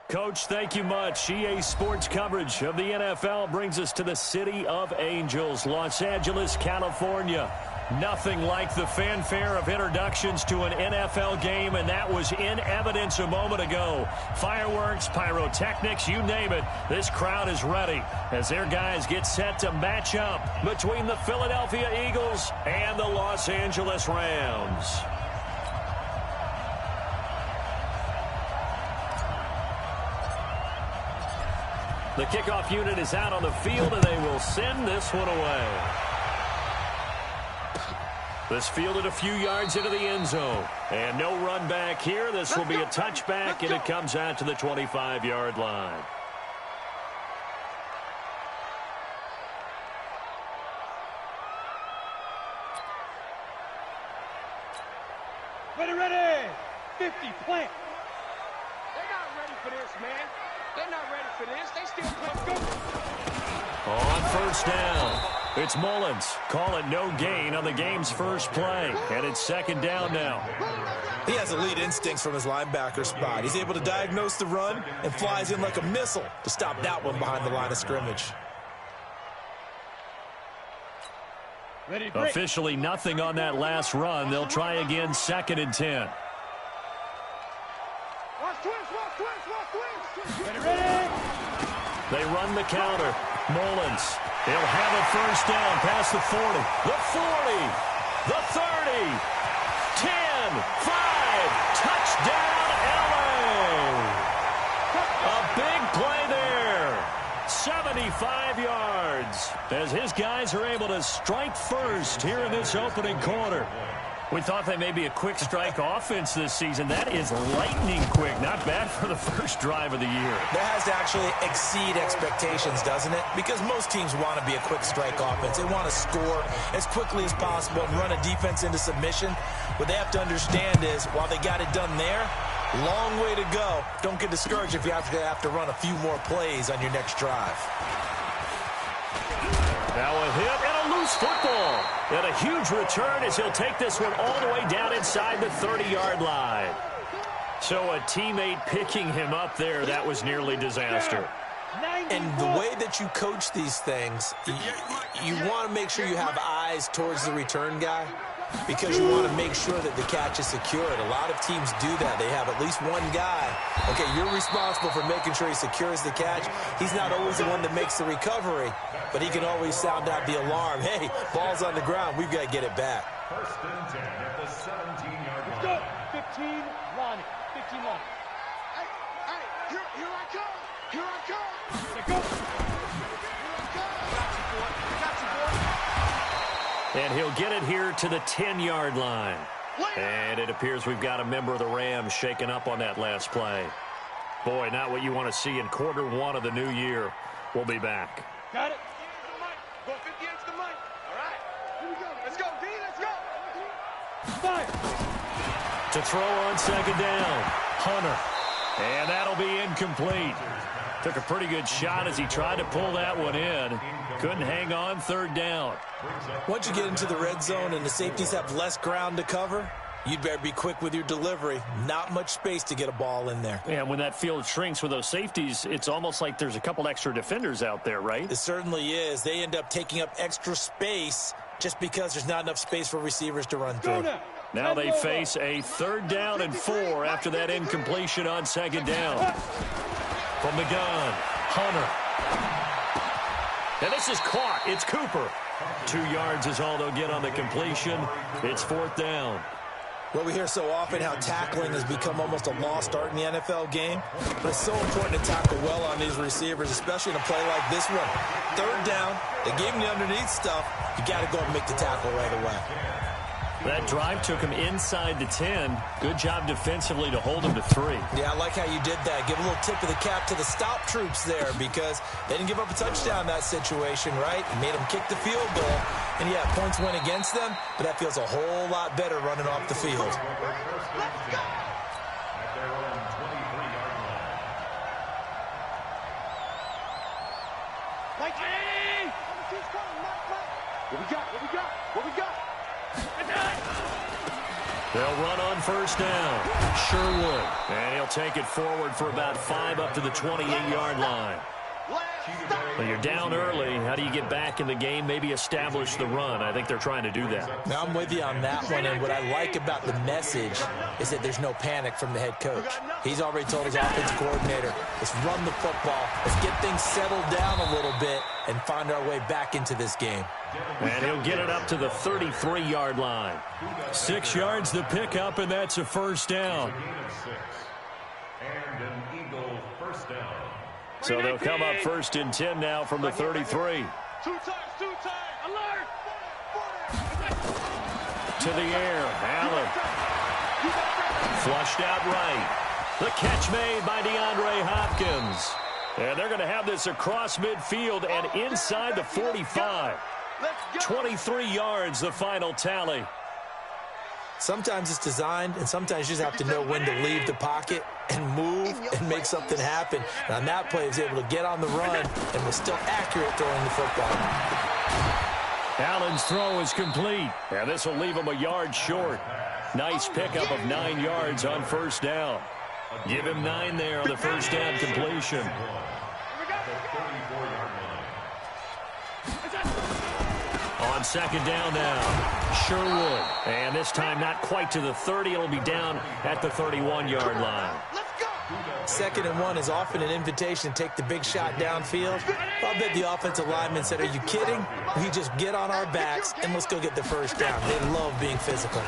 Coach, thank you much. EA Sports coverage of the NFL brings us to the City of Angels, Los Angeles, California. Nothing like the fanfare of introductions to an NFL game, and that was in evidence a moment ago. Fireworks, pyrotechnics, you name it. This crowd is ready as their guys get set to match up between the Philadelphia Eagles and the Los Angeles Rams. The kickoff unit is out on the field, and they will send this one away. This fielded a few yards into the end zone. And no run back here. This will be a touchback, and it comes out to the 25-yard line. Ready. 50, plant. They're not ready for this, man. They're not ready for this. They still play. Go. On first down, it's Mullins. Call it no gain on the game's first play. And it's second down now. He has elite instincts from his linebacker spot. He's able to diagnose the run and flies in like a missile to stop that one behind the line of scrimmage. Ready, Officially nothing on that last run. They'll try again, 2nd and 10. Watch twist. Ready. They run the counter. Mullins. He'll have a first down past the 40. The 40. The 30. 10. 5. Touchdown, LA. A big play there. 75 yards as his guys are able to strike first here in this opening quarter. We thought they may be a quick strike offense this season. That is lightning quick. Not bad for the first drive of the year. That has to actually exceed expectations, doesn't it? Because most teams want to be a quick strike offense. They want to score as quickly as possible and run a defense into submission. What they have to understand is, while they got it done there, long way to go. Don't get discouraged if you have to run a few more plays on your next drive. Now a hit and a loose football. And a huge return as he'll take this one all the way down inside the 30-yard line. So a teammate picking him up there, that was nearly disaster. And the way that you coach these things, you want to make sure you have eyes towards the return guy, because you want to make sure that the catch is secured. A lot of teams do that. They have at least one guy. Okay, you're responsible for making sure he secures the catch. He's not always the one that makes the recovery, but he can always sound out the alarm. Hey, ball's on the ground. We've got to get it back. First and 10 at the 17-yard line. 15 line. 15 line. Hey, here I come. Here I come. Go. Here I come. Got you, boy. And he'll get it here to the 10-yard line. And it appears we've got a member of the Rams shaken up on that last play. Boy, not what you want to see in quarter one of the new year. We'll be back. Got it. Go 50 into the mic. All right. Here we go. Let's go, D. Let's go. Fire. To throw on second down, Hunter. And that'll be incomplete. Took a pretty good shot as he tried to pull that one in. Couldn't hang on, third down. Once you get into the red zone and the safeties have less ground to cover, you'd better be quick with your delivery. Not much space to get a ball in there. And when that field shrinks with those safeties, it's almost like there's a couple extra defenders out there, right? It certainly is. They end up taking up extra space just because there's not enough space for receivers to run through. Now they face a 3rd down and 4 after that incompletion on second down. From the gun, Hunter. And this is caught. It's Cooper. 2 yards is all they'll get on the completion. It's 4th down. Well, we hear so often how tackling has become almost a lost art in the NFL game. But it's so important to tackle well on these receivers, especially in a play like this one. 3rd down, they gave him the underneath stuff. You got to go and make the tackle right away. That drive took him inside the 10. Good job defensively to hold him to 3. Yeah, I like how you did that. Give a little tip of the cap to the stop troops there, because they didn't give up a touchdown in that situation, right? Made them kick the field goal. And, yeah, points went against them, but that feels a whole lot better running off the field. They'll run on first down. Sherwood. And he'll take it forward for about 5 up to the 28-yard line. Well, you're down early. How do you get back in the game? Maybe establish the run. I think they're trying to do that. Now, I'm with you on that one, and what I like about the message is that there's no panic from the head coach. He's already told his offensive coordinator, let's run the football, let's get things settled down a little bit and find our way back into this game. And he'll get it up to the 33-yard line. 6 yards the pickup, and that's a first down. And an Eagle first down. So they'll come up 1st and 10 now from the 33. Two times, alert! To the air, Allen. Flushed out right. The catch made by DeAndre Hopkins. And they're going to have this across midfield and inside the 45. 23 yards, the final tally. Sometimes it's designed, and sometimes you just have to know when to leave the pocket and move and make something happen. And on that play, he was able to get on the run and was still accurate throwing the football. Allen's throw is complete, and this will leave him a yard short. Nice pickup of 9 yards on first down. Give him 9 there on the first down completion. On second down now, Sherwood. And this time not quite to the 30. It'll be down at the 31-yard line. 2nd and 1 is often an invitation to take the big shot downfield. I'll bet the offensive lineman said, are you kidding? We just get on our backs and let's go get the first down. They love being physical.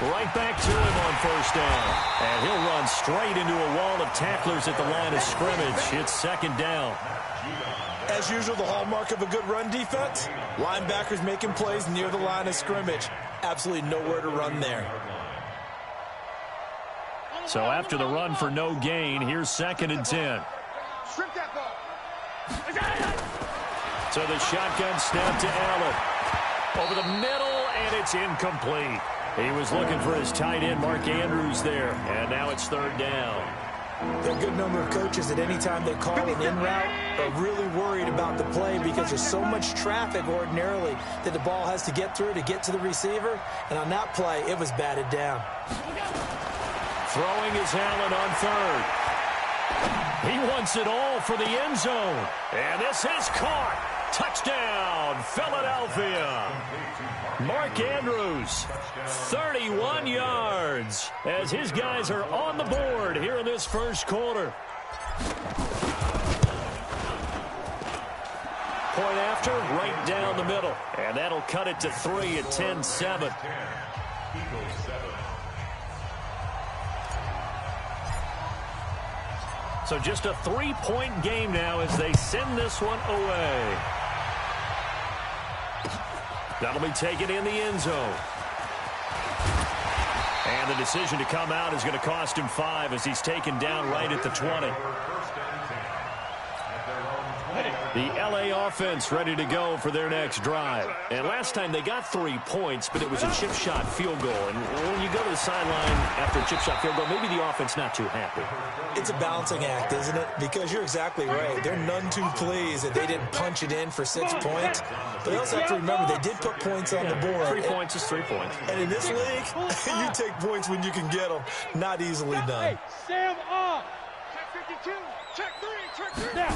Right back to him on first down. And he'll run straight into a wall of tacklers at the line of scrimmage. It's 2nd down. As usual, the hallmark of a good run defense, linebackers making plays near the line of scrimmage. Absolutely nowhere to run there. So after the run for no gain, here's 2nd and 10. So the shotgun snap to Allen. Over the middle, and it's incomplete. He was looking for his tight end, Mark Andrews, there. And now it's 3rd down. There are a good number of coaches that any time they call an in route are really worried about the play because there's so much traffic ordinarily that the ball has to get through to get to the receiver. And on that play, it was batted down. Throwing is Allen on 3rd. He wants it all for the end zone. And this is caught. Touchdown, Philadelphia. Mark Andrews, 31 yards, as his guys are on the board here in this first quarter. Point after, right down the middle. And that'll cut it to 3 at 10-7. So just a 3-point game now as they send this one away. That'll be taken in the end zone. And the decision to come out is going to cost him 5 as he's taken down right at the 20. The L.A. offense ready to go for their next drive. And last time they got 3 points, but it was a chip shot field goal. And when you go to the sideline after a chip shot field goal, maybe the offense not too happy. It's a balancing act, isn't it? Because you're exactly right. They're none too pleased that they didn't punch it in for 6 points. But they also have to remember they did put points on the board. 3 points is 3 points. And in this league, you take points when you can get them. Not easily done. Sam off. Check 52. Check 3. Check 3. Now.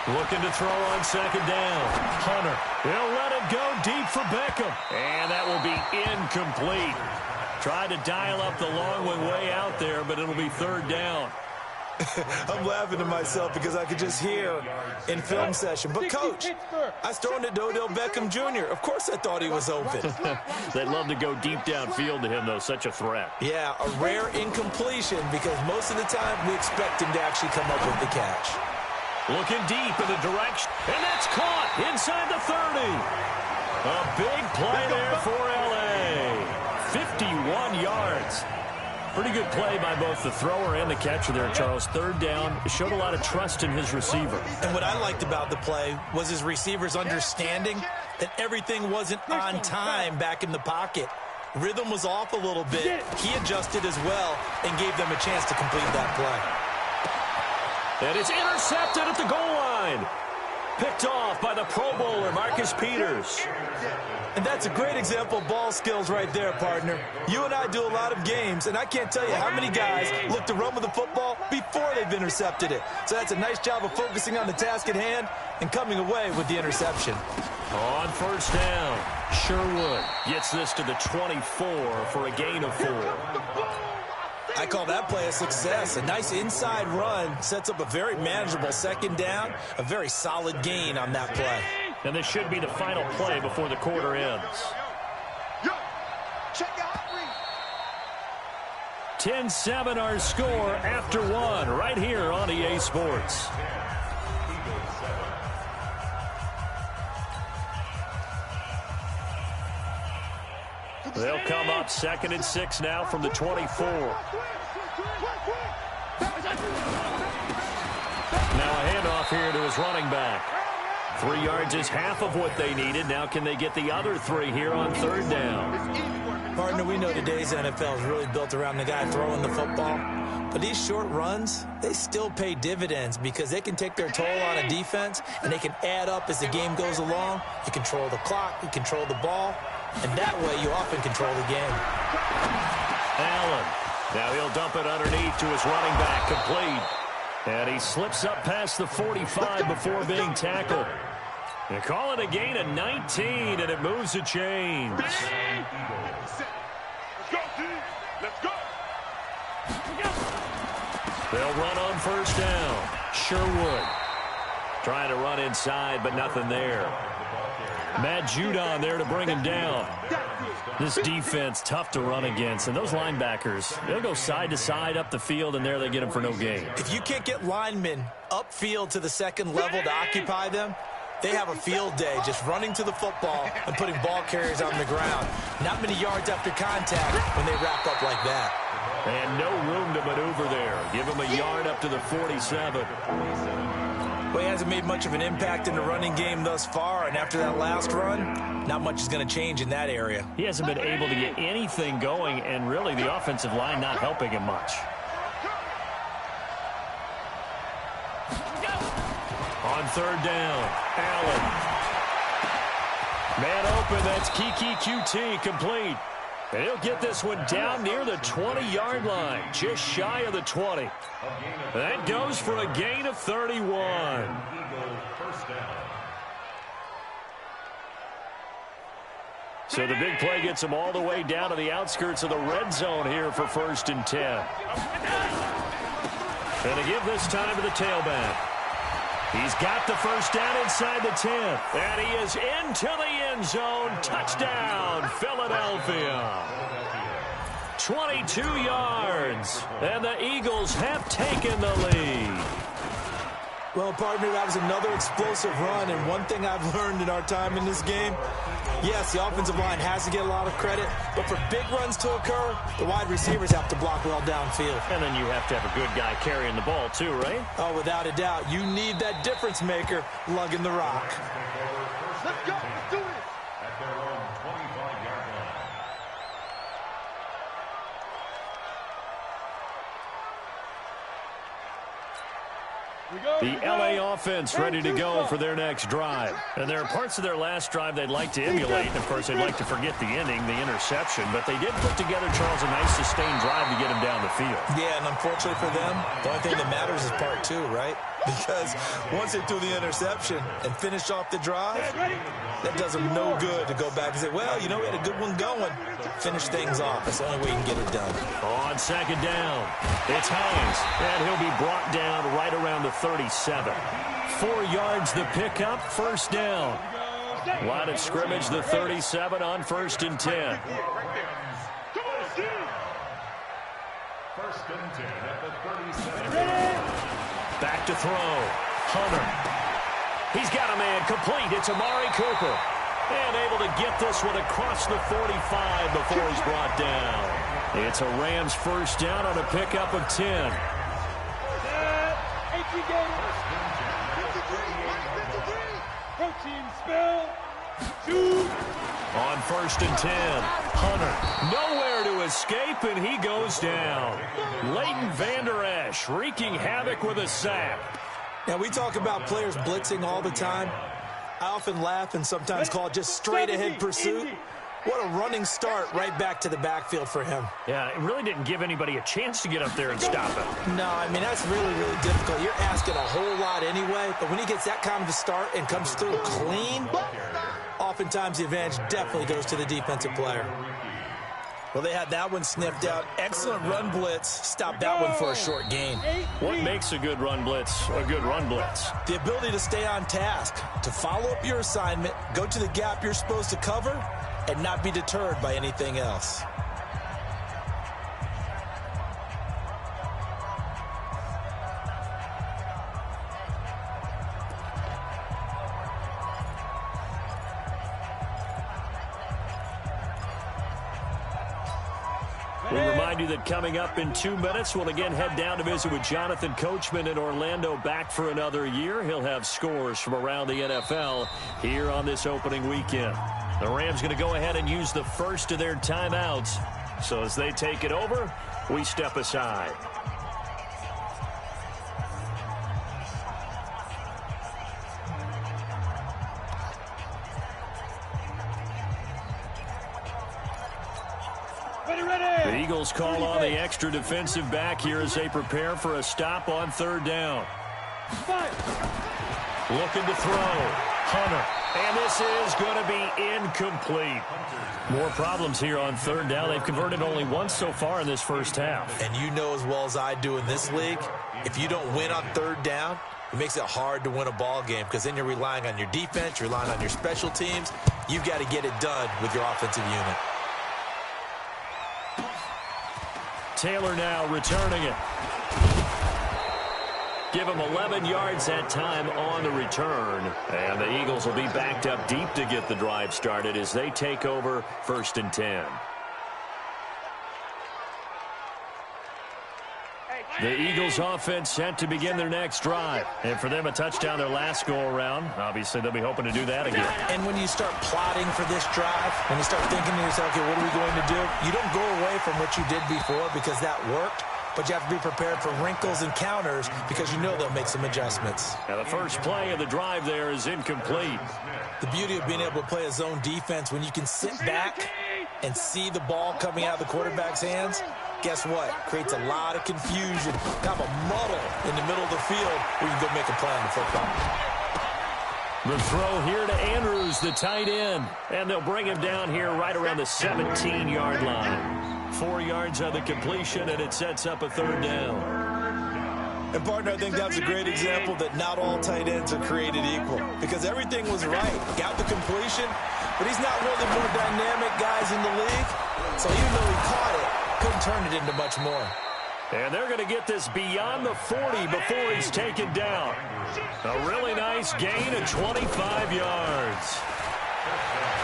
Looking to throw on second down. Hunter. He'll let it go deep for Beckham. And that will be incomplete. Tried to dial up the long one way out there, but it'll be 3rd down. I'm laughing to myself because I could just hear in film session. But, Coach, I was throwing to Odell Beckham Jr. Of course I thought he was open. They'd love to go deep downfield to him, though. Such a threat. Yeah, a rare incompletion because most of the time we expect him to actually come up with the catch. Looking deep in the direction, and that's caught inside the 30. A big play there for L.A. 51 yards. Pretty good play by both the thrower and the catcher there, Charles. 3rd down. It showed a lot of trust in his receiver. And what I liked about the play was his receivers understanding that everything wasn't on time back in the pocket. Rhythm was off a little bit. He adjusted as well and gave them a chance to complete that play. And it's intercepted at the goal line. Picked off by the Pro Bowler, Marcus Peters. And that's a great example of ball skills right there, partner. You and I do a lot of games, and I can't tell you how many guys look to run with the football before they've intercepted it. So that's a nice job of focusing on the task at hand and coming away with the interception. On first down, Sherwood gets this to the 24 for a gain of 4. I call that play a success. A nice inside run sets up a very manageable second down, a very solid gain on that play. And this should be the final play before the quarter ends. 10-7 our score after 1 right here on EA Sports. They'll come up 2nd and 6 now from the 24. Now a handoff here to his running back. 3 yards is half of what they needed. Now can they get the other 3 here on 3rd down? Partner, we know today's NFL is really built around the guy throwing the football. But these short runs, they still pay dividends because they can take their toll on a defense and they can add up as the game goes along. You control the clock, you control the ball, and that way you often control the game. Allen. Now he'll dump it underneath to his running back, complete. And he slips up past the 45 before being tackled. They call it a gain of 19, and it moves the chains. Let's go, team. Let's go. They'll run on first down. Sherwood trying to run inside, but nothing there. Matt Judon there to bring him down. This defense, tough to run against. And those linebackers, they'll go side to side up the field, and there they get them for no gain. If you can't get linemen upfield to the second level to occupy them, they have a field day just running to the football and putting ball carriers on the ground. Not many yards after contact when they wrap up like that. And no room to maneuver there. Give him a yard up to the 47. Well, he hasn't made much of an impact in the running game thus far, and after that last run, not much is going to change in that area. He hasn't been able to get anything going, and really the offensive line not helping him much. On 3rd down, Allen. Man open, that's Kiki QT, complete. And he'll get this one down near the 20-yard line, just shy of the 20. That goes for a gain of 31. So the big play gets him all the way down to the outskirts of the red zone here for 1st and 10. And to give this time to the tailback. He's got the first down inside the 10. And he is into the end zone. Touchdown, Philadelphia. 22 yards. And the Eagles have taken the lead. Well, partner, that was another explosive run, and one thing I've learned in our time in this game, yes, the offensive line has to get a lot of credit, but for big runs to occur, the wide receivers have to block well downfield. And then you have to have a good guy carrying the ball too, right? Oh, without a doubt. You need that difference maker lugging the rock. Let's go. Let's do it. At their own 25-yard line. The LA offense ready to go for their next drive. And there are parts of their last drive they'd like to emulate. And, of course, they'd like to forget the ending, the interception. But they did put together, Charles, a nice sustained drive to get him down the field. Yeah, and unfortunately for them, the only thing that matters is part 2, right? Because once they threw the interception and finished off the drive, that does them no good to go back and say, well, you know, we had a good one going. Finish things off. That's the only way you can get it done. On 2nd down, it's Hines. And he'll be brought down right around the 37. 4 yards the pickup, 1st down. Line of scrimmage, the 37 on 1st and 10. 1st and 10 at the 37. Back to throw. Hunter. He's got a man complete. It's Amari Cooper. And able to get this one across the 45 before he's brought down. It's a Rams 1st down on a pickup of 10. Protein spill. Shoot. On 1st and 10, Hunter nowhere to escape, and he goes down. Leighton Vander Esch wreaking havoc with a sack. Now, we talk about players blitzing all the time. I often laugh and sometimes call it just straight-ahead pursuit. What a running start right back to the backfield for him. Yeah, it really didn't give anybody a chance to get up there and stop him. No, I mean, that's really, really difficult. You're asking a whole lot anyway, but when he gets that kind of a start and comes through clean, oftentimes the advantage definitely goes to the defensive player. Well, they had that one sniffed out. Excellent run blitz. Stopped that one for a short gain. What makes a good run blitz a good run blitz? The ability to stay on task, to follow up your assignment, go to the gap you're supposed to cover, and not be deterred by anything else. We remind you that coming up in 2 minutes, we'll again head down to visit with Jonathan Coachman in Orlando, back for another year. He'll have scores from around the NFL here on this opening weekend. The Rams going to go ahead and use the first of their timeouts. So as they take it over, we step aside. The Eagles call on the extra defensive back here as they prepare for a stop on third down. Looking to throw. Hunter. And this is going to be incomplete. More problems here on third down. They've converted only once so far in this first half. And you know as well as I do in this league, if you don't win on third down, it makes it hard to win a ball game because then you're relying on your defense, you're relying on your special teams. You've got to get it done with your offensive unit. Taylor now returning it. Give him 11 yards that time on the return. And the Eagles will be backed up deep to get the drive started as they take over 1st and 10. The Eagles offense set to begin their next drive. And for them, a touchdown their last go-around. Obviously, they'll be hoping to do that again. And when you start plotting for this drive, when you start thinking to yourself, okay, what are we going to do? You don't go away from what you did before because that worked. But you have to be prepared for wrinkles and counters because you know they'll make some adjustments. Now, the first play of the drive there is incomplete. The beauty of being able to play a zone defense when you can sit back and see the ball coming out of the quarterback's hands, guess what? Creates a lot of confusion, kind of a muddle in the middle of the field where you can go make a play on the football. The throw here to Andrews, the tight end. And they'll bring him down here right around the 17-yard line. 4 yards on the completion, and it sets up a third down. And, partner, I think that's a great example that not all tight ends are created equal because everything was right. Got the completion, but he's not one of the more dynamic guys in the league. So even though he caught it, couldn't turn it into much more. And they're going to get this beyond the 40 before he's taken down. A really nice gain of 25 yards.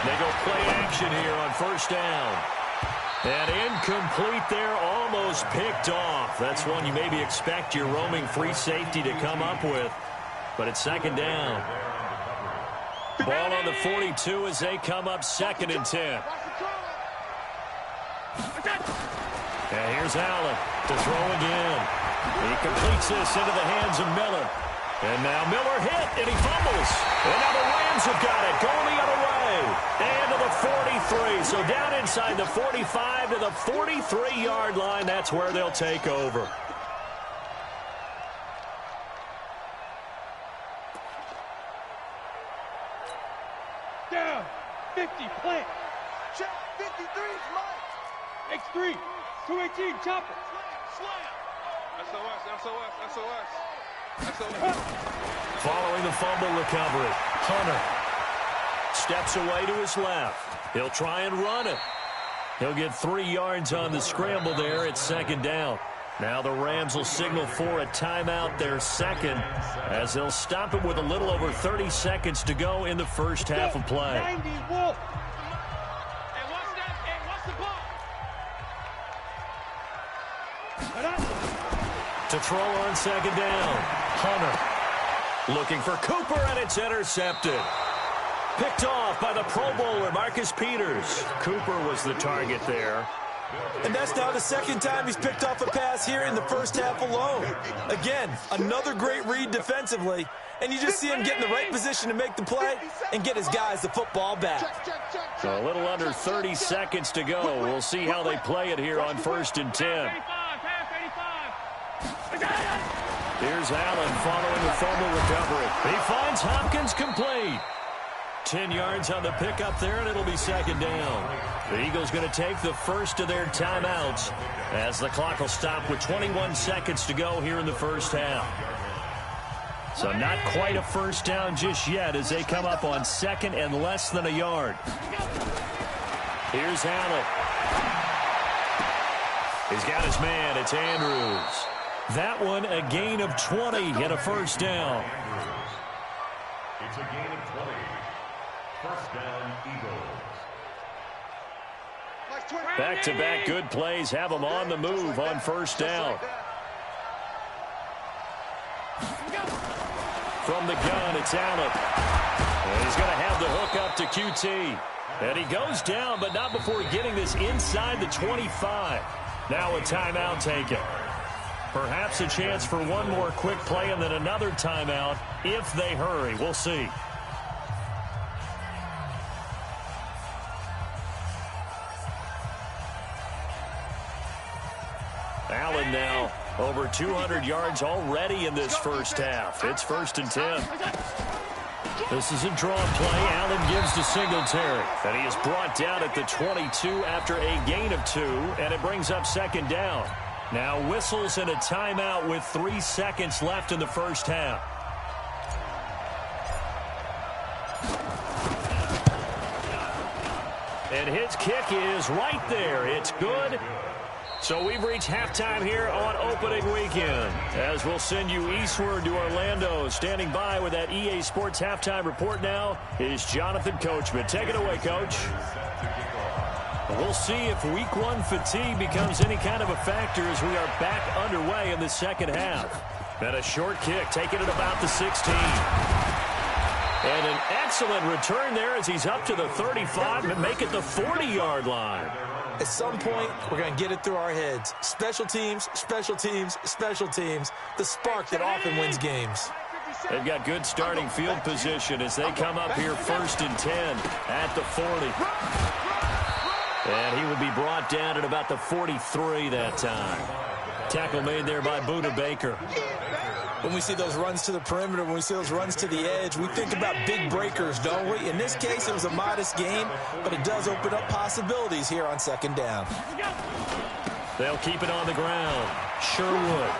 They go play action here on first down. And incomplete there, almost picked off. That's one you maybe expect your roaming free safety to come up with. But it's second down. Ball on the 42 as they come up 2nd and 10. And here's Allen to throw again. He completes this into the hands of Miller. And now Miller hit, and he fumbles. And now the Rams have got it, going the other way. And to the 43. So down inside the 45 to the 43-yard line. That's where they'll take over. Down. 50, plant. Check. 53 is mine. X3. 218, chopper. Slam. SOS. Following the fumble recovery, Hunter steps away to his left. He'll try and run it. He'll get 3 yards on the scramble there at second down. Now the Rams will signal for a timeout, their second, as they'll stop it with a little over 30 seconds to go in the first half of play. 90, Wolf. Hey, what's the ball? To throw on second down, Hunter looking for Cooper, and it's intercepted. Picked off by the Pro Bowler, Marcus Peters. Cooper was the target there. And that's now the second time he's picked off a pass here in the first half alone. Again, another great read defensively. And you just see him get in the right position to make the play and get his guys the football back. So a little under 30 seconds to go. We'll see how they play it here on 1st and 10. Here's Allen following the fumble recovery. He finds Hopkins complete. 10 yards on the pickup there, and it'll be 2nd down. The Eagles going to take the first of their timeouts as the clock will stop with 21 seconds to go here in the first half. So not quite a first down just yet as they come up on 2nd and less than a yard. Here's Allen. He's got his man. It's Andrews. That one a gain of 20 and a first down. It's a gain of 20. First down, Eagles. Back-to-back good plays have them on the move on first down. From the gun, it's Allen. And he's going to have the hook up to QT. And he goes down, but not before getting this inside the 25. Now a timeout taken. Perhaps a chance for one more quick play and then another timeout if they hurry. We'll see. Allen now over 200 yards already in this first half. It's 1st and 10. This is a draw play. Allen gives to Singletary. And he is brought down at the 22 after a gain of 2. And it brings up 2nd down. Now whistles and a timeout with 3 seconds left in the first half. And his kick is right there. It's good. So we've reached halftime here on opening weekend. As we'll send you eastward to Orlando. Standing by with that EA Sports halftime report now is Jonathan Coachman. Take it away, Coach. We'll see if week 1 fatigue becomes any kind of a factor as we are back underway in the second half. And a short kick taken at about the 16. And an excellent return there as he's up to the 35 and make it the 40-yard line. At some point, we're going to get it through our heads. Special teams, special teams, special teams. The spark that often wins games. They've got good starting field position as they come up here 1st and 10 at the 40. And he will be brought down at about the 43 that time. Tackle made there by Buda Baker. When we see those runs to the perimeter, when we see those runs to the edge, we think about big breakers, don't we? In this case, it was a modest gain, but it does open up possibilities here on 2nd down. They'll keep it on the ground. Sherwood.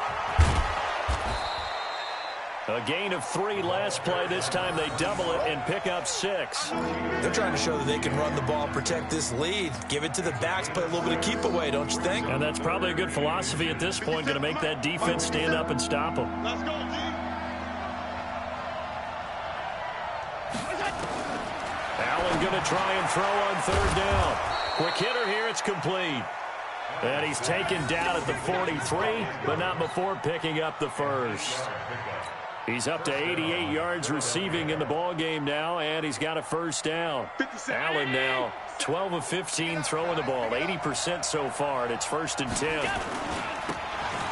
A gain of 3 last play. This time they double it and pick up 6. They're trying to show that they can run the ball, protect this lead. Give it to the backs, play a little bit of keep away, don't you think? And that's probably a good philosophy at this point, going to make that defense stand up and stop them. Let's go, G. Allen going to try and throw on 3rd down. Quick hitter here, it's complete. And he's taken down at the 43, but not before picking up the first. He's up to 88 yards receiving in the ballgame now, and he's got a first down. Allen now 12 of 15 throwing the ball, 80% so far, and it's 1st and 10.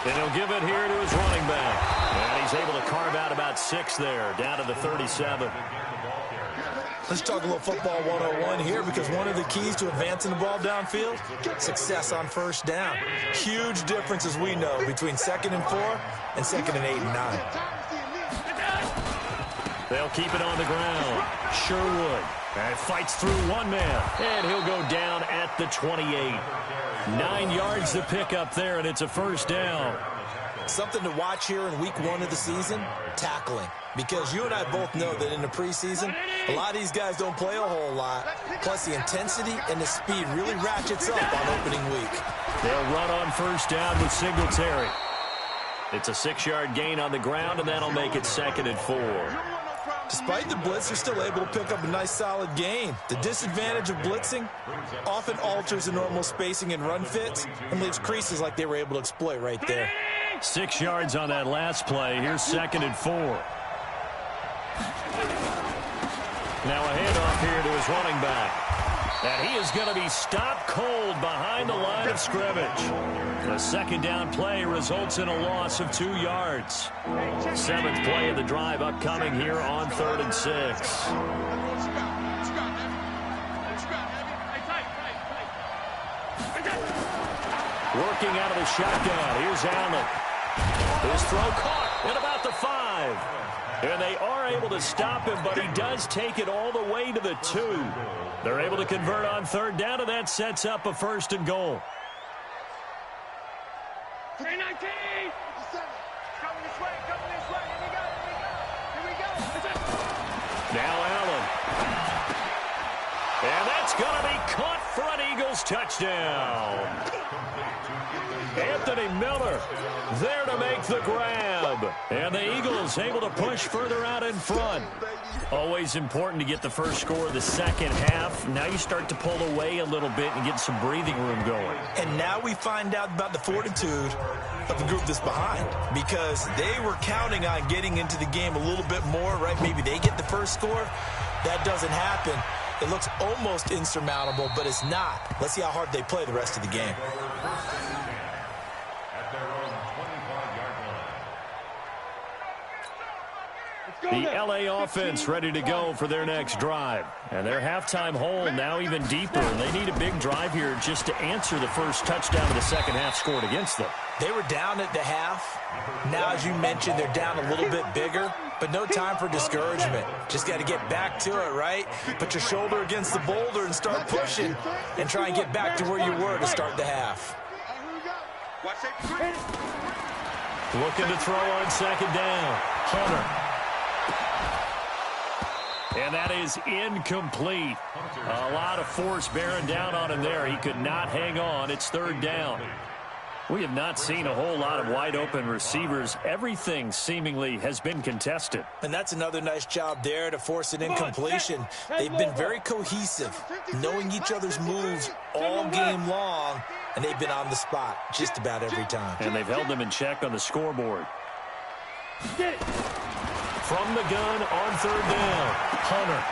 And he'll give it here to his running back. And he's able to carve out about 6 there, down to the 37. Let's talk a little football 101 here, because one of the keys to advancing the ball downfield, success on 1st down. Huge difference, as we know, between 2nd and 4 and 2nd and 8 and 9. They'll keep it on the ground. Sherwood. And fights through one man. And he'll go down at the 28. 9 yards to pick up there, and it's a first down. Something to watch here in week 1 of the season, tackling. Because you and I both know that in the preseason, a lot of these guys don't play a whole lot. Plus, the intensity and the speed really ratchets up on opening week. They'll run on first down with Singletary. It's a 6-yard gain on the ground, and that'll make it 2nd and 4. Despite the blitz, they're still able to pick up a nice, solid gain. The disadvantage of blitzing often alters the normal spacing and run fits and leaves creases like they were able to exploit right there. 6 yards on that last play. Here's 2nd and 4. Now a handoff here to his running back. And he is going to be stopped cold behind the line of scrimmage. The second down play results in a loss of 2 yards. 7th play of the drive upcoming here on 3rd and 6. Working out of the shotgun. Here's Allen. His throw caught at about the 5. And they are able to stop him, but he does take it all the way to the 2. They're able to convert on 3rd down, and that sets up a 1st and goal. 319! Coming this way, Here we go. Now Allen. And that's going to be caught for an Eagles touchdown. Anthony Miller there to make the grab. And the Eagles able to push further out in front. Always important to get the first score of the second half. Now you start to pull away a little bit and get some breathing room going. And now we find out about the fortitude of the group that's behind, because they were counting on getting into the game a little bit more, right? Maybe they get the first score. That doesn't happen. It looks almost insurmountable, but it's not. Let's see how hard they play the rest of the game. The L.A. offense ready to go for their next drive. And their halftime hole now even deeper. And they need a big drive here just to answer the first touchdown of the second half scored against them. They were down at the half. Now, as you mentioned, they're down a little bit bigger, but no time for discouragement. Just got to get back to it, right? Put your shoulder against the boulder and start pushing and try and get back to where you were to start the half. Looking to throw on 2nd down. Hunter. And that is incomplete. A lot of force bearing down on him there. He could not hang on. It's 3rd down. We have not seen a whole lot of wide-open receivers. Everything seemingly has been contested. And that's another nice job there to force an incompletion. They've been very cohesive, knowing each other's moves all game long, and they've been on the spot just about every time. And they've held them in check on the scoreboard. From the gun on 3rd down, Hunter.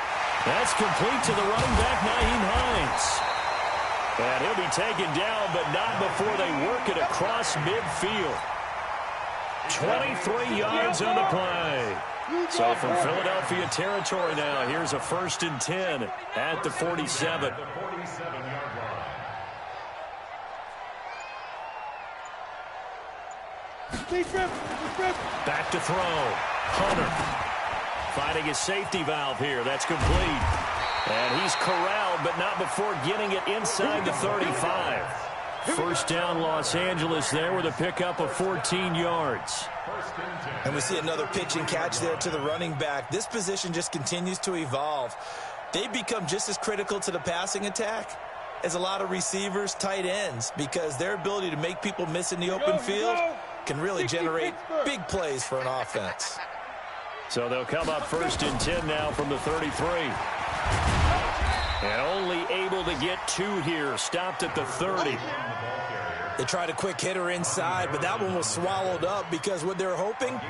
That's complete to the running back, Nyheim Hines. And he'll be taken down, but not before they work it across midfield. 23 yards on the play. So from Philadelphia territory now, here's a 1st and 10 at the 47. Back to throw. Hunter finding his safety valve here. That's complete. And he's corralled, but not before getting it inside the 35. 1st down Los Angeles there with a pickup of 14 yards. And we see another pitch and catch there to the running back. This position just continues to evolve. They become just as critical to the passing attack as a lot of receivers, tight ends, because their ability to make people miss in the open field can really generate big plays for an offense. So they'll come up 1st and 10 now from the 33. And only able to get 2 here. Stopped at the 30. They tried a quick hitter inside, but that one was swallowed up because what they're hoping,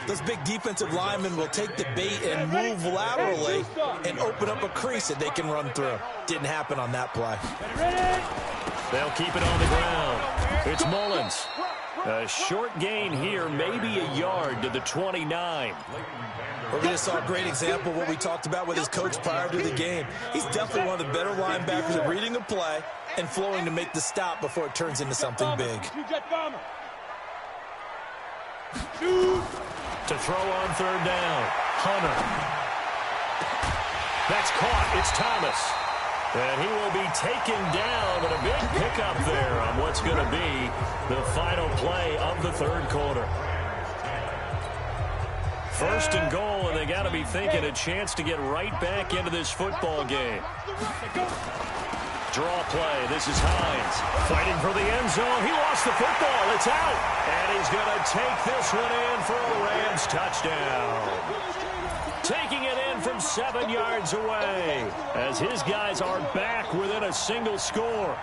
those big defensive linemen will take the bait and move laterally and open up a crease that they can run through. Didn't happen on that play. They'll keep it on the ground. It's Mullins. A short gain here, maybe a yard to the 29. We just saw a great example of what we talked about with his coach prior to the game. He's definitely one of the better linebackers at reading a play and flowing to make the stop before it turns into something big. To throw on 3rd down, Hunter. That's caught. It's Thomas. And he will be taken down, but a big pickup there on what's going to be the final play of the 3rd quarter. 1st and goal, and they got to be thinking a chance to get right back into this football game. Draw play. This is Hines fighting for the end zone. He lost the football. It's out. And he's going to take this one in for a Rams touchdown. Taking it in from 7 yards away as his guys are back within a single score.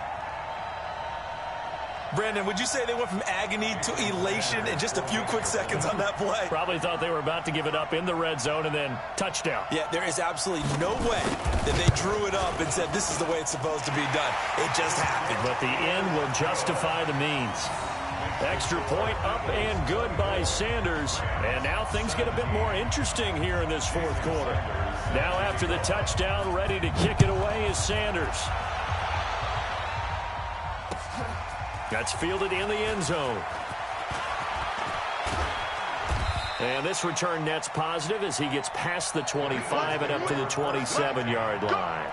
Brandon, would you say they went from agony to elation in just a few quick seconds on that play? Probably thought they were about to give it up in the red zone and then touchdown. Yeah, there is absolutely no way that they drew it up and said this is the way it's supposed to be done. It just happened. But the end will justify the means. Extra point up and good by Sanders. And now things get a bit more interesting here in this fourth quarter. Now after the touchdown, ready to kick it away is Sanders. That's fielded in the end zone. And this return net's positive as he gets past the 25 and up to the 27-yard line.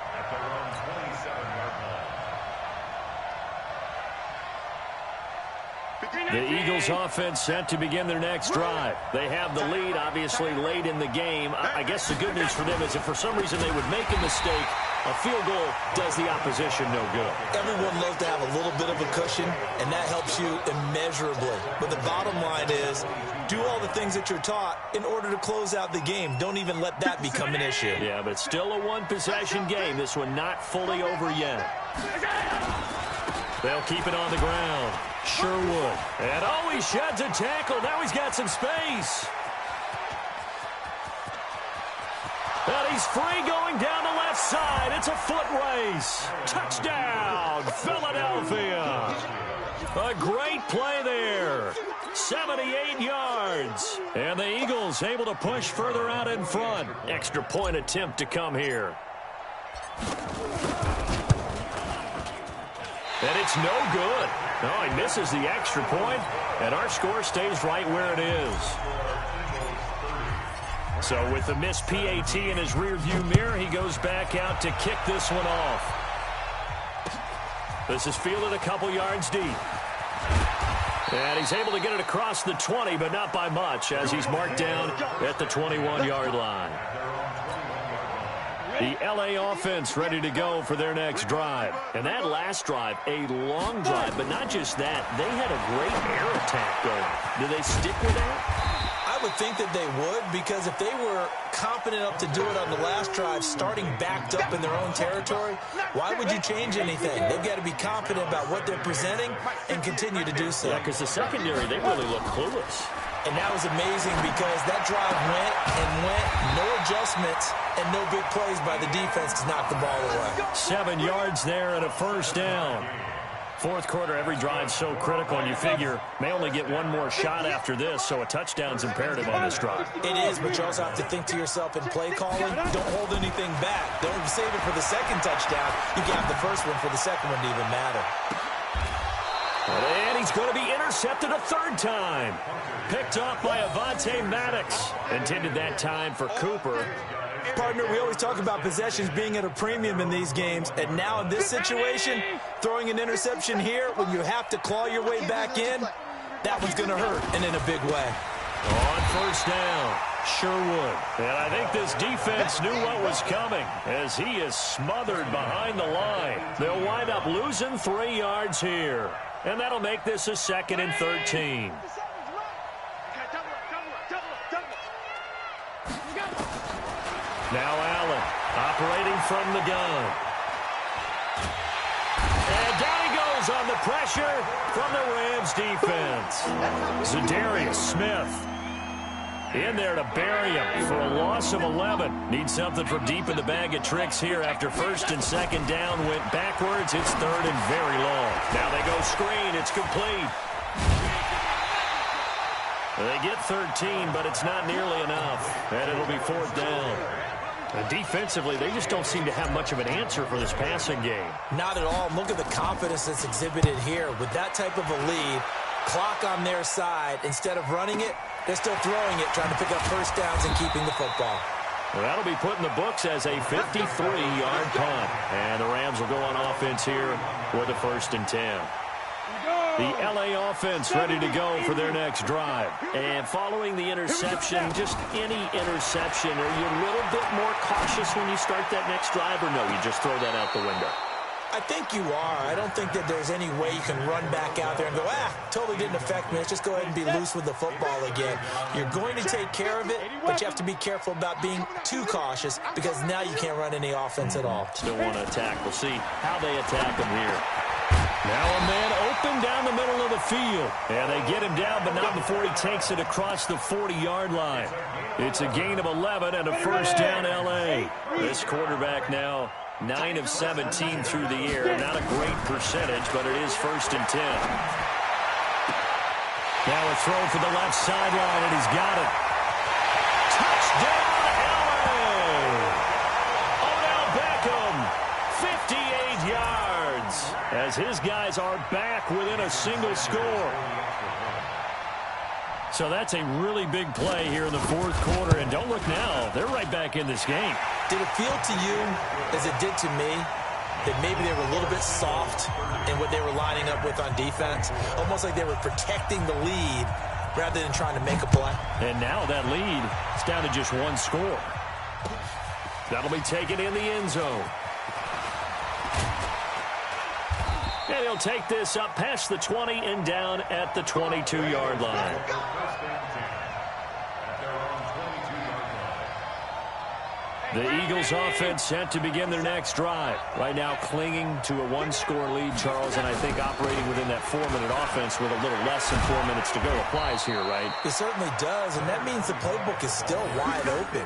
The Eagles offense set to begin their next drive. They have the lead, obviously, late in the game. I guess the good news for them is if for some reason they would make a mistake, a field goal does the opposition no good. Everyone loves to have a little bit of a cushion, and that helps you immeasurably. But the bottom line is, do all the things that you're taught in order to close out the game. Don't even let that become an issue. Yeah, but still a one-possession game. This one not fully over yet. They'll keep it on the ground. Sherwood. And oh, he sheds a tackle. Now he's got some space. And he's free going down the left side. It's a foot race. Touchdown, Philadelphia. A great play there. 78 yards. And the Eagles able to push further out in front. Extra point attempt to come here. And it's no good. No, he misses the extra point, and our score stays right where it is. So with the missed PAT in his rearview mirror, he goes back out to kick this one off. This is fielded a couple yards deep. And he's able to get it across the 20, but not by much, as he's marked down at the 21-yard line. The L.A. offense ready to go for their next drive. And that last drive, a long drive, but not just that. They had a great air attack going. Do they stick with that? I would think that they would, because if they were confident enough to do it on the last drive, starting backed up in their own territory, why would you change anything? They've got to be confident about what they're presenting and continue to do so. Yeah, because the secondary, they really look clueless. And that was amazing because that drive went and went, no adjustments, and no big plays by the defense to knock the ball away. 7 yards there and a first down. Fourth quarter, every drive's so critical, and you figure may only get one more shot after this, so a touchdown's imperative on this drive. It is, but you also have to think to yourself in play calling, don't hold anything back. Don't save it for the second touchdown. You can have the first one for the second one to even matter. And he's going to be intercepted a third time. Picked off by Avonte Maddox. Intended that time for Cooper. Partner, we always talk about possessions being at a premium in these games, and now in this situation, throwing an interception here when you have to claw your way back in, that one's going to hurt, and in a big way. On first down, Sherwood. And I think this defense knew what was coming as he is smothered behind the line. They'll wind up losing 3 yards here. And that'll make this a 2nd and 13. Now Allen operating from the gun. And down he goes on the pressure from the Rams defense. Zadarius Smith in there to bury him for a loss of 11. Needs something from deep in the bag of tricks here after first and second down went backwards. It's third and very long. Now they go screen. It's complete. They get 13, but it's not nearly enough. And it'll be fourth down. And defensively, they just don't seem to have much of an answer for this passing game. Not at all. Look at the confidence that's exhibited here. With that type of a lead, clock on their side, instead of running it, they're still throwing it, trying to pick up first downs and keeping the football. Well, that'll be put in the books as a 53-yard punt. And the Rams will go on offense here with a 1st and 10. The L.A. offense ready to go for their next drive. And following the interception, just any interception, are you a little bit more cautious when you start that next drive, or no, you just throw that out the window? I think you are. I don't think that there's any way you can run back out there and go, totally didn't affect me. Let's just go ahead and be loose with the football again. You're going to take care of it, but you have to be careful about being too cautious because now you can't run any offense at all. Still want to attack. We'll see how they attack them here. Now a man open down the middle of the field. And they get him down, but not before he takes it across the 40-yard line. It's a gain of 11 and a first down, L.A. This quarterback now 9 of 17 through the air. Not a great percentage, but it is first and 10. Now a throw for the left sideline, and he's got it. Touchdown, L.A. Odell Beckham, 58 yards, as his guys are back within a single score. So that's a really big play here in the fourth quarter, and don't look now. They're right back in this game. Did it feel to you, as it did to me, that maybe they were a little bit soft in what they were lining up with on defense? Almost like they were protecting the lead rather than trying to make a play. And now that lead is down to just one score. That'll be taken in the end zone. And he'll take this up past the 20 and down at the 22-yard line. The Eagles offense set to begin their next drive. Right now clinging to a one-score lead, Charles, and I think operating within that 4-minute offense with a little less than 4 minutes to go applies here, right? It certainly does, and that means the playbook is still wide open.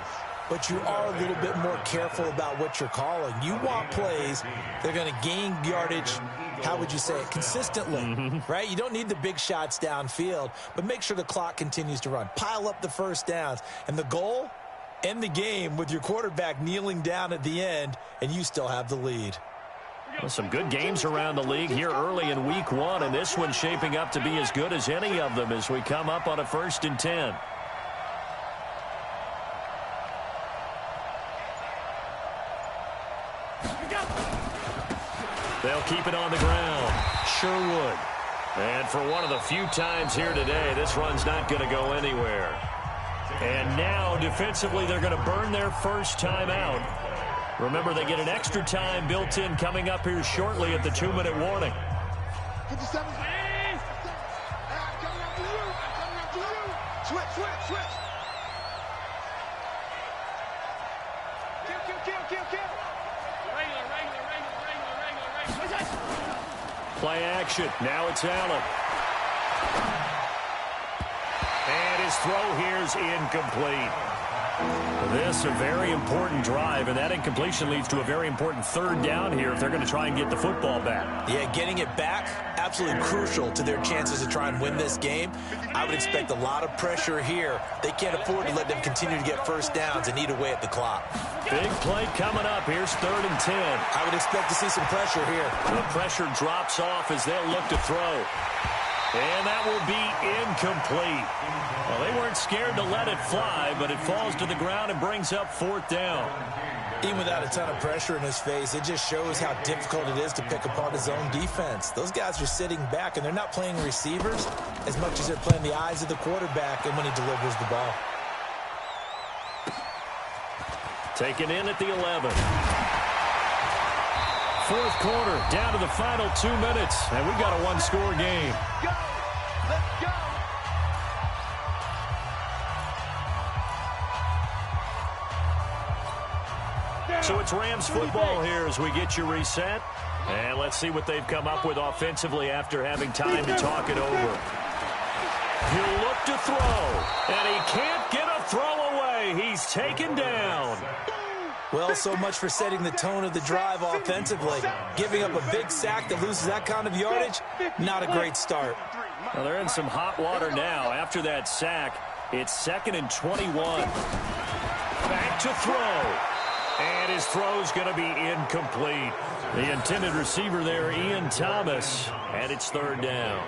But you are a little bit more careful about what you're calling. You want plays that are going to gain yardage, how would you say it, consistently, right? You don't need the big shots downfield, but make sure the clock continues to run. Pile up the first downs. And the goal, end the game with your quarterback kneeling down at the end, and you still have the lead. Well, some good games around the league here early in week one, and this one's shaping up to be as good as any of them as we come up on a 1st and 10. They'll keep it on the ground. Sure would. And for one of the few times here today, this run's not going to go anywhere. And now, defensively, they're going to burn their first time out. Remember, they get an extra time built in coming up here shortly at the 2-minute warning. 57. I'm coming after you. I'm coming after you. Switch. Kill. Regular. Play action. Now it's Allen. And his throw here is incomplete. This a very important drive, and that incompletion leads to a very important 3rd down here if they're going to try and get the football back. Yeah, getting it back, absolutely crucial to their chances to try and win this game. I would expect a lot of pressure here. They can't afford to let them continue to get first downs and eat away at the clock. Big play coming up. Here's 3rd and 10. I would expect to see some pressure here. The pressure drops off as they'll look to throw. And that will be incomplete. Well, they weren't scared to let it fly, but it falls to the ground and brings up 4th down. Even without a ton of pressure in his face, it just shows how difficult it is to pick apart his own defense. Those guys are sitting back, and they're not playing receivers as much as they're playing the eyes of the quarterback and when he delivers the ball. Taken in at the 11. 4th quarter, down to the final 2 minutes, and we've got a one-score game. Go. Let's go. So it's Rams football here as we get you reset. And let's see what they've come up with offensively after having time to talk it over. He'll look to throw, and he can't get a throw away. He's taken down. Well, so much for setting the tone of the drive offensively. Giving up a big sack that loses that kind of yardage, not a great start. Well, they're in some hot water now. After that sack, it's 2nd and 21. Back to throw. And his throw's going to be incomplete. The intended receiver there, Ian Thomas, and it's 3rd down.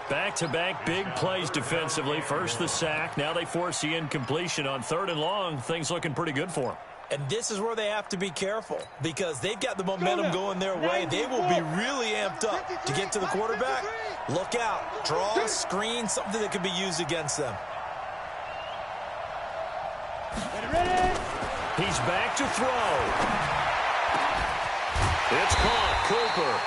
Back-to-back big plays defensively. First the sack. Now they force the incompletion on 3rd and long. Things looking pretty good for them. And this is where they have to be careful because they've got the momentum going their way. They will be really amped up to get to the quarterback. Look out. Draw, screen, something that can be used against them. Ready? He's back to throw. It's caught. Cooper.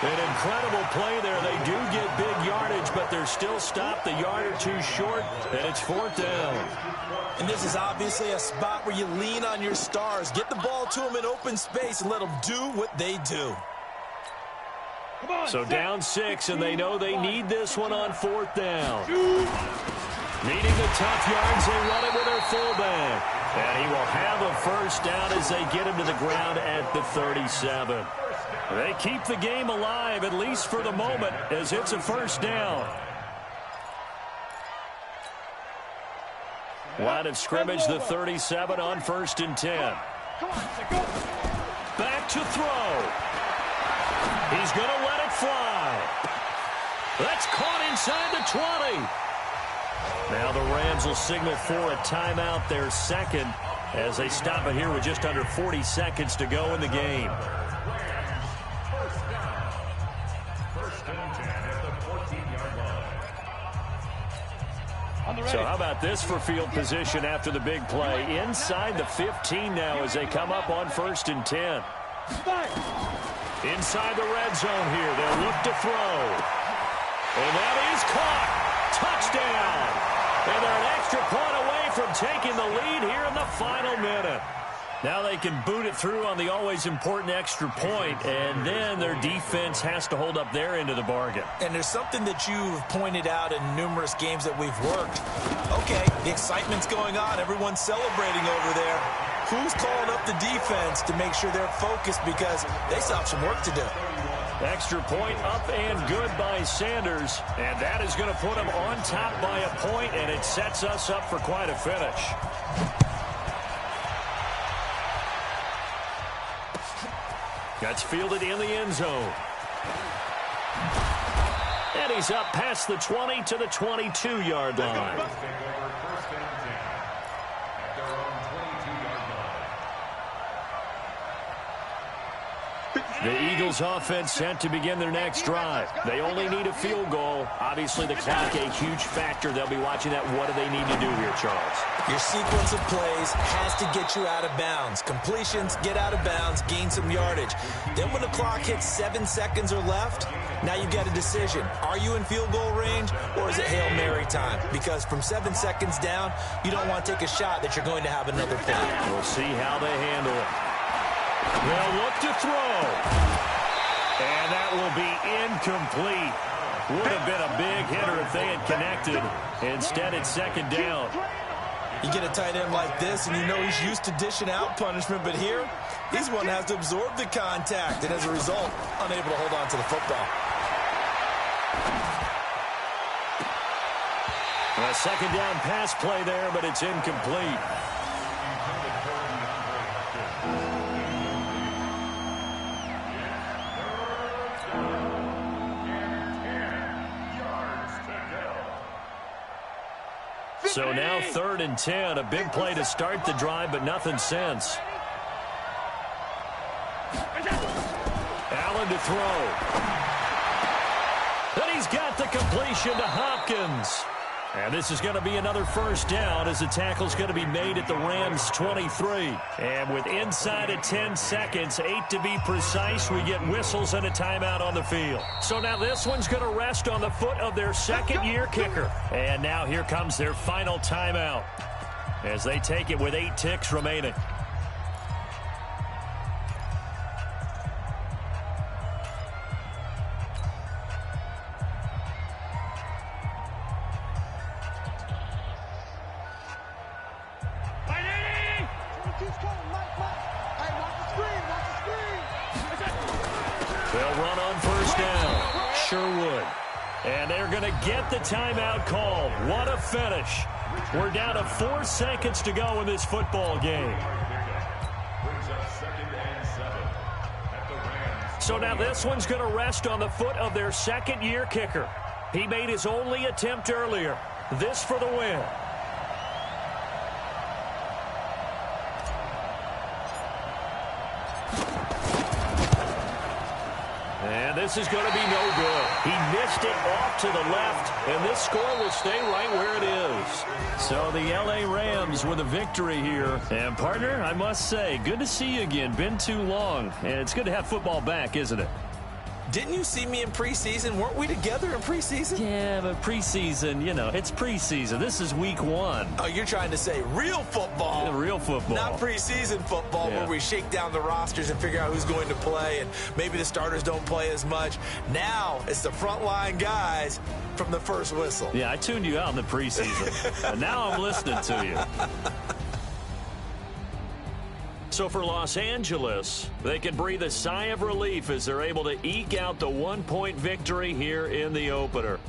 An incredible play there. They do get big yardage, but they're still stopped a yard or two short, and it's 4th down. And this is obviously a spot where you lean on your stars. Get the ball to them in open space and let them do what they do. So down 6, and they know they need this one on 4th down. Needing the tough yards, they run it with their fullback. And he will have a first down as they get him to the ground at the 37. They keep the game alive, at least for the moment, as it's a first down. Line of scrimmage, the 37 on 1st and 10. Back to throw. He's going to let it fly. That's caught inside the 20. Now the Rams will signal for a timeout, their second, as they stop it here with just under 40 seconds to go in the game. So how about this for field position after the big play? Inside the 15 now as they come up on 1st and 10. Inside the red zone here. They'll look to throw. And that is caught. Touchdown. And they're an extra point away from taking the lead here in the final minute. Now they can boot it through on the always important extra point, and then their defense has to hold up their end of the bargain. And there's something that you've pointed out in numerous games that we've worked. Okay, the excitement's going on. Everyone's celebrating over there. Who's calling up the defense to make sure they're focused because they still have some work to do? Extra point up and good by Sanders, and that is going to put them on top by a point, and it sets us up for quite a finish. That's fielded in the end zone. And he's up past the 20 to the 22-yard line. The Eagles offense set to begin their next drive. They only need a field goal. Obviously, the clock a huge factor. They'll be watching that. What do they need to do here, Charles? Your sequence of plays has to get you out of bounds. Completions, get out of bounds, gain some yardage. Then when the clock hits 7 seconds or left, now you get a decision. Are you in field goal range or is it Hail Mary time? Because from 7 seconds down, you don't want to take a shot that you're going to have another play. We'll see how they handle it. They'll look to throw. And that will be incomplete. Would have been a big hitter if they had connected. Instead, it's 2nd down. You get a tight end like this, and you know he's used to dishing out punishment, but here, he's one that has to absorb the contact, and as a result, unable to hold on to the football. A 2nd down pass play there, but it's incomplete. So now 3rd and 10, a big play to start the drive, but nothing since. Allen to throw. And he's got the completion to Hopkins. And this is going to be another first down as the tackle's going to be made at the Rams' 23. And with inside of 10 seconds, 8 to be precise, we get whistles and a timeout on the field. So now this one's going to rest on the foot of their second-year kicker. And now here comes their final timeout as they take it with 8 ticks remaining. They'll run on first down. Sure would. And they're going to get the timeout called. What a finish. We're down to 4 seconds to go in this football game. So now this one's going to rest on the foot of their second-year kicker. He made his only attempt earlier. This for the win. And this is going to be no good. He missed it off to the left, and this score will stay right where it is. So the L.A. Rams with a victory here. And, partner, I must say, good to see you again. Been too long. And it's good to have football back, isn't it? Didn't you see me in preseason? Weren't we together in preseason? Yeah, but preseason, you know, it's preseason. This is week 1. Oh, you're trying to say real football. Yeah, real football. Not preseason football where we shake down the rosters and figure out who's going to play, and maybe the starters don't play as much. Now it's the frontline guys from the first whistle. Yeah, I tuned you out in the preseason, and now I'm listening to you. So for Los Angeles, they can breathe a sigh of relief as they're able to eke out the 1-point victory here in the opener.